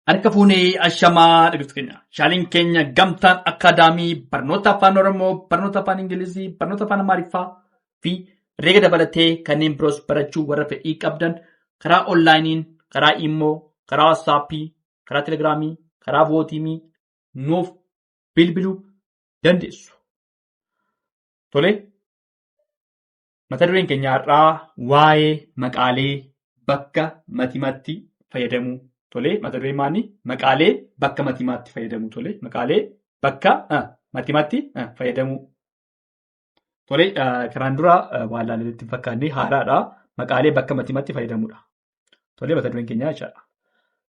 Harka fuunee ashamaa dhaggeeffattoota keenya. Shaaliin keenya gamtaan akaadaamii barnoota afaan Oromoo, barnoota afaan Ingilizii, barnoota afaan Amaariffaa fi herreega dabalatee kanneen biroos barachuu warra fedhii qabdan karaa onlaayiniin, karaa immoo, karaa waatsaappii, karaa telegiraamii, karaa vootiimii nuuf bilbiluu dandeessu. Tole, mata dureen keenya har'aa waa'ee maqaalee bakka matimaatti fayyadamuu. Tole, mata dureen maali? Maqaalee bakka matimaatti fayyadamuu. Tole, maqaalee bakka matimaatti fayyadamuu. Tole, karaan dura waan ilaalletti hin fakkaanne haaraadha. Maqaalee bakka matimaatti fayyadamuudha. Tole, mata dureen keenya jechaadha.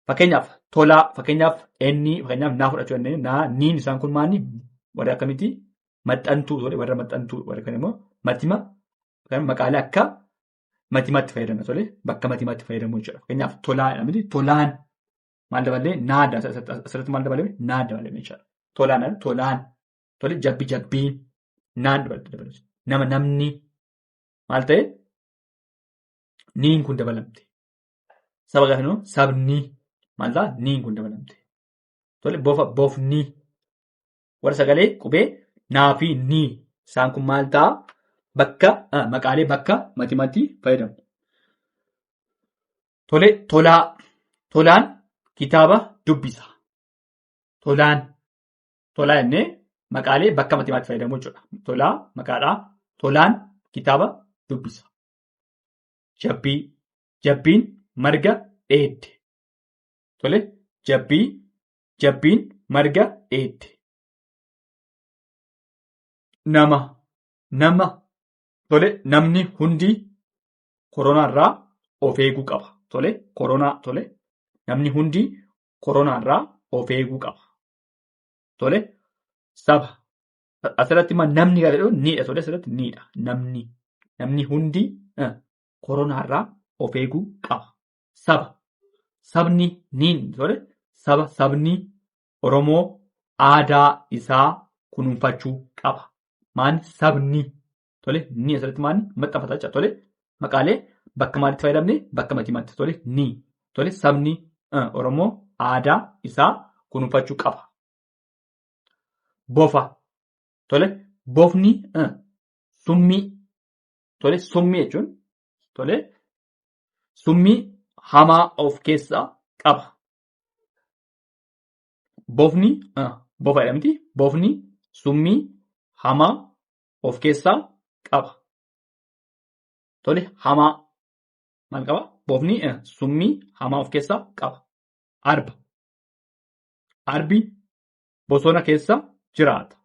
Fakkeenyaaf tolaa, fakkeenyaaf inni, fakkeenyaaf naa fudhachuu dandeenyu. Naa, niin isaan kun maali? Warra akkamitti? Maxxantuu. Tole, warra maxxantuu. Warra kan immoo matima. Maqaalee akka matimaatti fayyadamna. Tole, bakka matimaatti fayyadamuu jechuudha. Fakkeenyaaf tolaa jedhamti. Tolaan maal dabalee? Naada. Asirratti maal dabalame? Naada dabalame jechuudha. Tolaan, tolaan. Tole, jabbiin. Naan dabalame. Namni. Maal ta'e? Niin kun dabalamte. Saba gaafa jennu sabni. Maal ta'a? Niin kun dabalamte. Tole, boofni. Warra sagalee qubee naa fi nii. Isaan kun maal ta'a? Bakka maqaalee bakka matimaatti fayyadamu. Tole, tolaa. Tolaan kitaaba dubbisa. Tolaan jennee maqaalee bakka matimaatti fayyadamu jechuudha. Tolaa maqaadhaa. Tolaan kitaaba dubbisa. Jabbiin marga dheedde. Tole, jabbiin marga dheedde. Nama. Tole, namni hundi koronaarraa of eeguu qaba. Tole, koronaa. Tole, namni hundi koronaarraa of eeguu qaba. Tole, saba. Asirratti namni kan jedhu niidha. Tole, asirratti niidha. Namni hundi koronaarraa of eeguu qaba. Saba. Sabni niin. Tole, sabni Oromoo aadaa isaa kunuunfachuu qaba. Maani sabni. Tole, ni asirratti maali? Maxxanfataa jecha. Tole, maqaalee bakka maalitti fayyadamne? Bakka matimaatti. Tole, ni. Tole, sabni Oromoo aadaa isaa kunuunfachuu qaba. Bofa. Tole, bofni summii. Tole, summii jechuun tole, summii hamaa of keessaa qaba. Bofni bofa jedhamti. Bofni summii hamaa of keessaa qaba. Tole, hamaa maal qaba? Bofni summii hamaa of keessaa qaba. Arbi bosona keessa jiraata.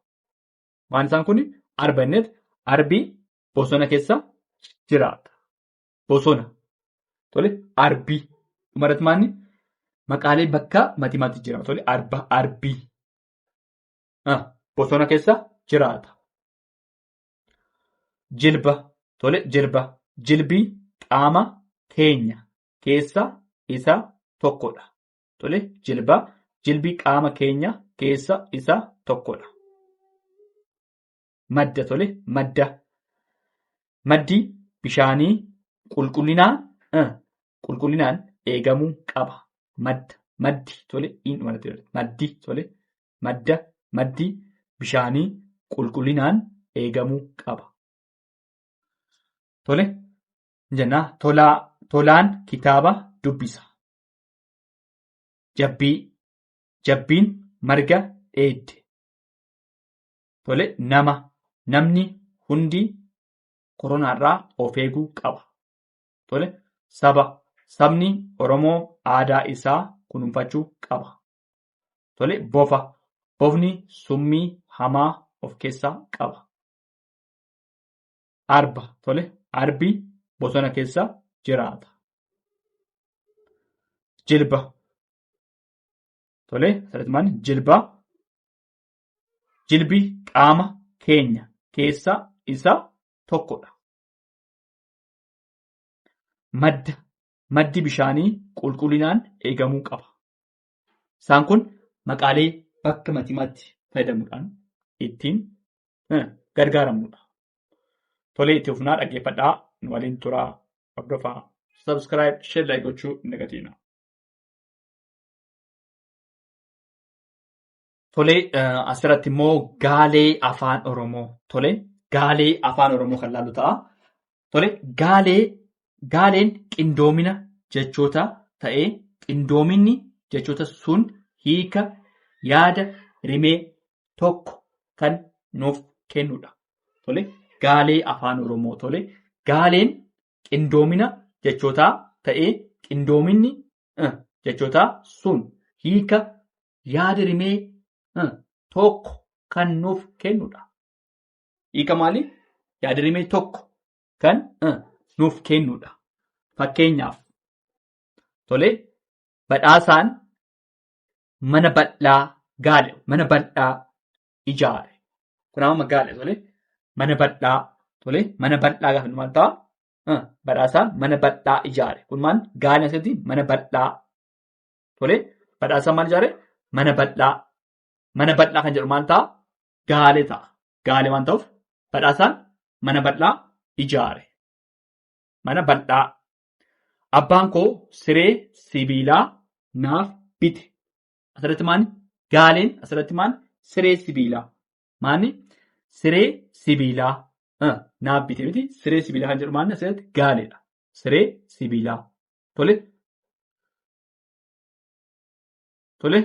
Waan isaan kun arba innet arbi bosona keessa jiraata. Bosona. Tole, arbi. Dhumarratti maanni? Maqaalee bakka matimaatti jiraata. Tole, arbi. Bosona keessa jiraata. Jilba. Tole, jilbi qaama keenya keessa isa tokkodha. Tole, jilbi qaama keenya keessa isa tokkodha. Madda. Tole, maddi bishaanii qulqullinaan eegamuu qaba. Maddi. Tole, maddi. Tole, maddi bishaanii qulqullinaan eegamuu qaba. Tole, jennaa tolaan kitaaba dubbisa. Jabbiin marga dheedde. Tole, namni hundi koronaarraa of eeguu qaba. Tole, sabni Oromoo aadaa isaa kunuunfachuu qaba. Tole, bofni summii hamaa of keessaa qaba. Arba. Tole, arbi bosona keessa jiraata. Jilba. Tole, asirratti maali? Jilbi qaama keenya keessa isa tokkodha. Maddi bishaanii qulqullinaan eegamuu qaba. Isaan kun maqaalee bakka matimaatti fayyadamuudhaan ittiin gargaaramnudha. Tole, itti fufnaa dhaggeeffadhaa. Nu waliin turaa. Hordofaa. Subscribe, share, like gochuu hin dagatinaa. Tole asirratti immoo gaalee afaan Oromoo. Tole gaalee afaan Oromoo kan laallu ta'a. Tole gaaleen qindoomina jechoota ta'ee qindoominni jechoota sun hiika yaada rimee tokko kan nuuf kennudha. Tole gaalee afaan Oromoo. Tole gaaleen qindoomina jechootaa ta'ee qindoominni jechootaa sun hiika yaada rimee tokko kan nuuf kennudha. Hiika maali? Yaada rimee tokko kan nuuf kennudha. Fakkeenyaaf tole badhaasaan mana bal'aa gaale, mana bal'aa ijaare. Kun amma gaale tole mana bal'aa tole mana bal'aa gaafa maal ta'a? Badhaasaan mana bal'aa ijaare. Kun maal? Gaale asirratti mana bal'aa. Tole badhaasaan maal ijaare? Mana bal'aa. Mana bal'aa kan jedhu maal ta'a? Gaale ta'a. Gaale waan ta'uuf badhaasaan mana bal'aa ijaare. Mana bal'aa. Abbaan koo siree sibiilaa naaf bite. Asirratti maali? Gaaleen asirratti maali? Siree sibiilaa. Maali? Siree sibiilaa naaf bite miti. Siree sibiilaa kan jedhu maali? Asirratti gaaleedha. Siree sibiilaa. Tole. Tole.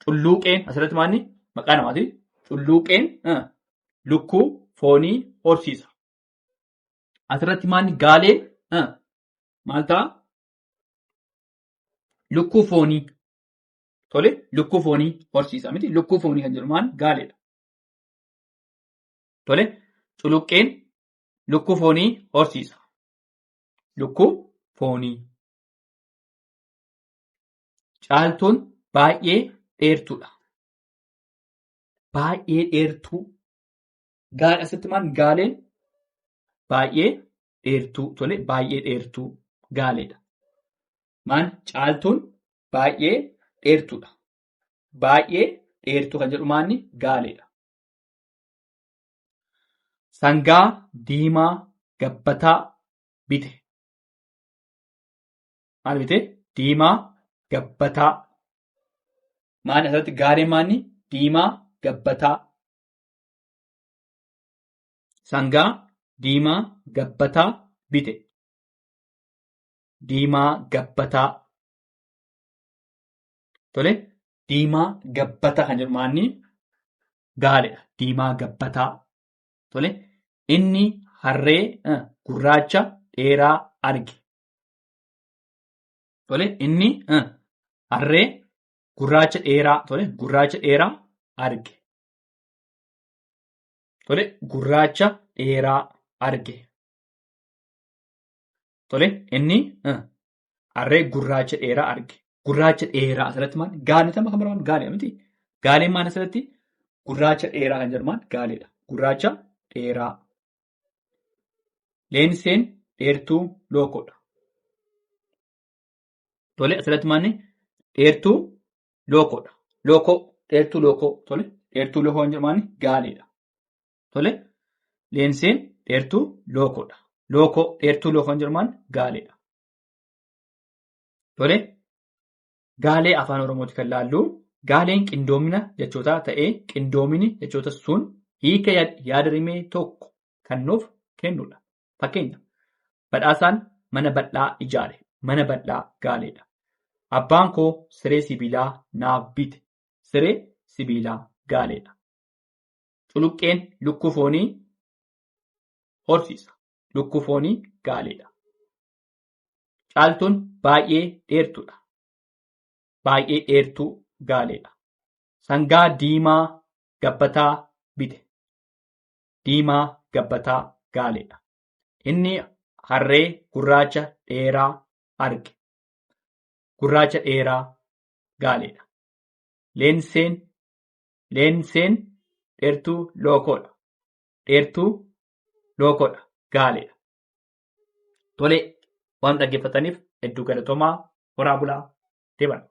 Culluuqeen asirratti maali? Maqaa namaati. Culluuqeen lukkuu foonii horsiisa. Asirratti maali? Gaaleen maal ta'a? Lukkuu foonii. Tole lukkuu foonii horsiisa miti. Lukkuu foonii kan jedhu maali? Gaaleedha. Tole culluuqeen lukkuu foonii horsiisa. Lukkuu foonii. Caaltuun baay'ee dheertuudha. Baay'ee dheertuu. Asirratti maal? Gaaleen baay'ee dheertuu. Tole baay'ee dheertuu gaaleedha. Maal? Caaltuun baay'ee dheertuudha. Baay'ee dheertuu kan jedhu maal? Gaaleedha. Sangaa diimaa gabbataa bite. Maal bite? Diimaa gabbataa. Maal asirratti gaaleen maal? Diimaa gabbataa. Sangaa diimaa gabbataa bite. Diimaa gabbataa. Tole diimaa gabbataa kan jedhu maal? Gaaleedha. Diimaa gabbataa. Tole inni harree gurraacha dheeraa arge. Tole inni harree gurraacha dheeraa. Tole gurraacha dheeraa arge. Tole gurraacha dheeraa arge. Tole inni harree gurraacha dheeraa arge. Gurraacha dheeraa asirratti maal? Gaalota kan baraman gaaleedha miti. Gaaleen maal asirratti? Gurraacha dheeraa kan jedhu maal? Gaaleedha. Gurraacha dheeraa. Leenseen dheertuu lookoodha. Tole asirratti maal? Dheertuu lookoodha. Lookoo dheertuu lookoo. Tole dheertuu lookoo kan jedhu maal? Gaaleedha. Tole leenseen dheertuu lookoodha. Lookoo dheertuu lookoo kan jedhu maal? Gaaleedha. Tole gaalee afaan Oromooti kan laallu. Gaaleen qindoomina jechootaa ta'ee qindoomini jechoota sun hiika yaada rimee tokko kan nuuf kennudha. Fakkeenya badhaasaan mana bal'aa ijaare. Mana bal'aa gaaleedha. Abbaan koo siree sibiilaa naaf bite. Siree sibiilaa gaaleedha. Culluqqeen lukkuu foonii horsiisa. Lukkuu foonii gaaleedha. Caaltuun baay'ee dheertuudha. Baay'ee dheertuu gaaleedha. Sangaa diimaa gabbataa bite. Diimaa gabbataa gaaleedha. Inni harree gurraacha dheeraa arge. Gurraacha dheeraa gaaleedha. Leenseen dheertuu lookoodha. Dheertuu lookoodha gaaleedha. Tole waan dhaggeeffataniif hedduu galatoomaa. Horaa bulaa. Deeban.